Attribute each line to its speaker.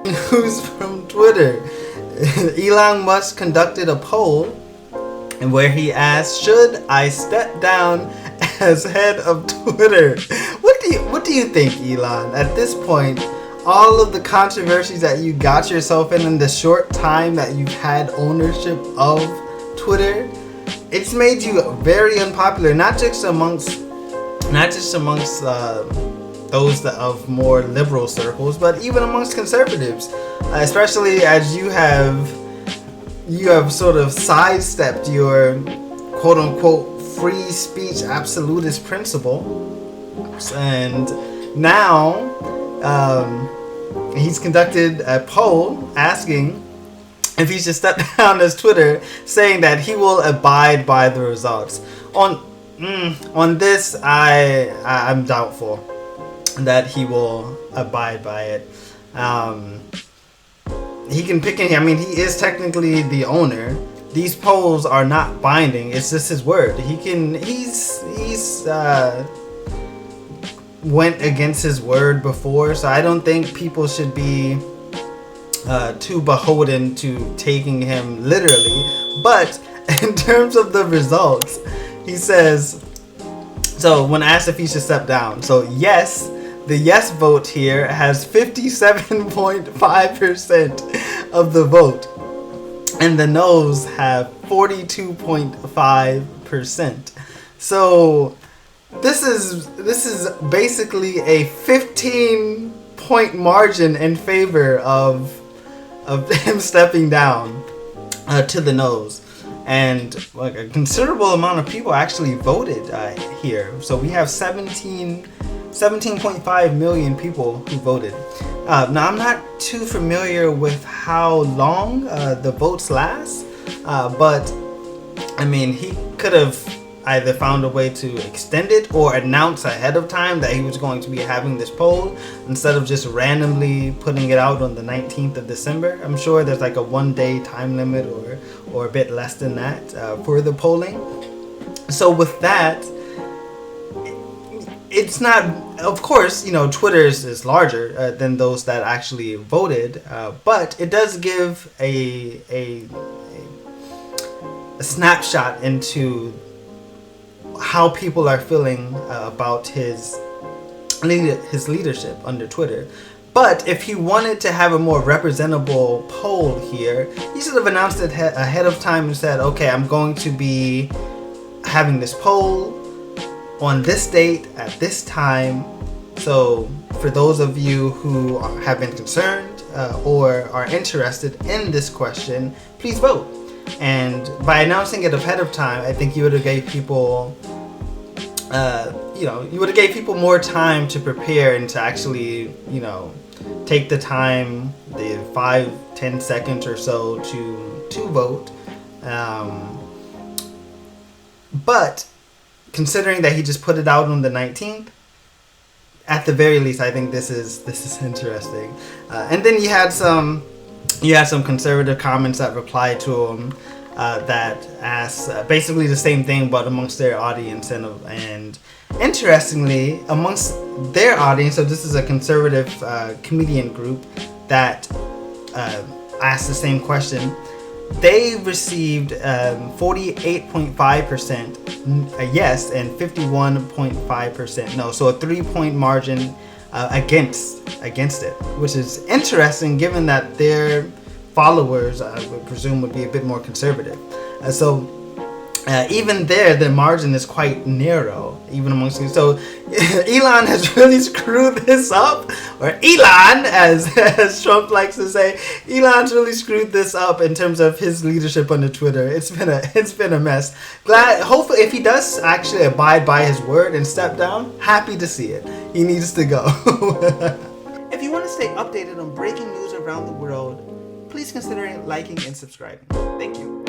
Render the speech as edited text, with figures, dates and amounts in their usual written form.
Speaker 1: news from Twitter. Elon Musk conducted a poll where he asked, "Should I step down as head of Twitter?" What do you think, Elon? At this point, all of the controversies that you got yourself in the short time that you've had ownership of Twitter, it's made you very unpopular, not just amongst those of more liberal circles, but even amongst conservatives, especially as you have sort of sidestepped your quote unquote free speech absolutist principle, and now he's conducted a poll asking if he should step down as Twitter, saying that he will abide by the results. On this, I'm doubtful that he will abide by it. He can pick any. I mean, he is technically the owner. These polls are not binding. It's just his word. He's went against his word before, so I don't think people should be too beholden to taking him literally. But in terms of the results, he says, so when asked if he should step down, so yes, the yes vote here has 57.5% of the vote, and the no's have 42.5%. So this is basically a 15-point margin in favor of him stepping down to the no's. And like a considerable amount of people actually voted here. So we have 17.5 million people who voted. Now I'm not too familiar with how long the votes last, but I mean, he could have either found a way to extend it or announce ahead of time that he was going to be having this poll instead of just randomly putting it out on the 19th of December. I'm sure there's like a 1-day time limit or a bit less than that for the polling. So with that, it's not, of course, Twitter is larger than those that actually voted, but it does give a snapshot into how people are feeling about his leadership under Twitter. But if he wanted to have a more representable poll here, he should have announced it ahead of time and said, okay, I'm going to be having this poll on this date at this time. So for those of you who have been concerned or are interested in this question, please vote. And by announcing it ahead of time, I think you would have gave people more time to prepare and to actually, take the time, the 5-10 seconds or so to vote. But considering that he just put it out on the 19th, at the very least, I think this is interesting. And then you had some conservative comments that replied to him that asked basically the same thing, but amongst their audience, and interestingly, amongst their audience, so this is a conservative comedian group that asked the same question. They received 48.5% yes and 51.5% no, so a 3-point margin against it, which is interesting given that their followers, I would presume, would be a bit more conservative. So even there, the margin is quite narrow, even amongst you. So Elon has really screwed this up, or Elon, as Trump likes to say, Elon's really screwed this up in terms of his leadership under Twitter. It's been a mess. Hopefully, if he does actually abide by his word and step down, happy to see it. He needs to go. If you want to stay updated on breaking news around the world, please consider liking and subscribing. Thank you.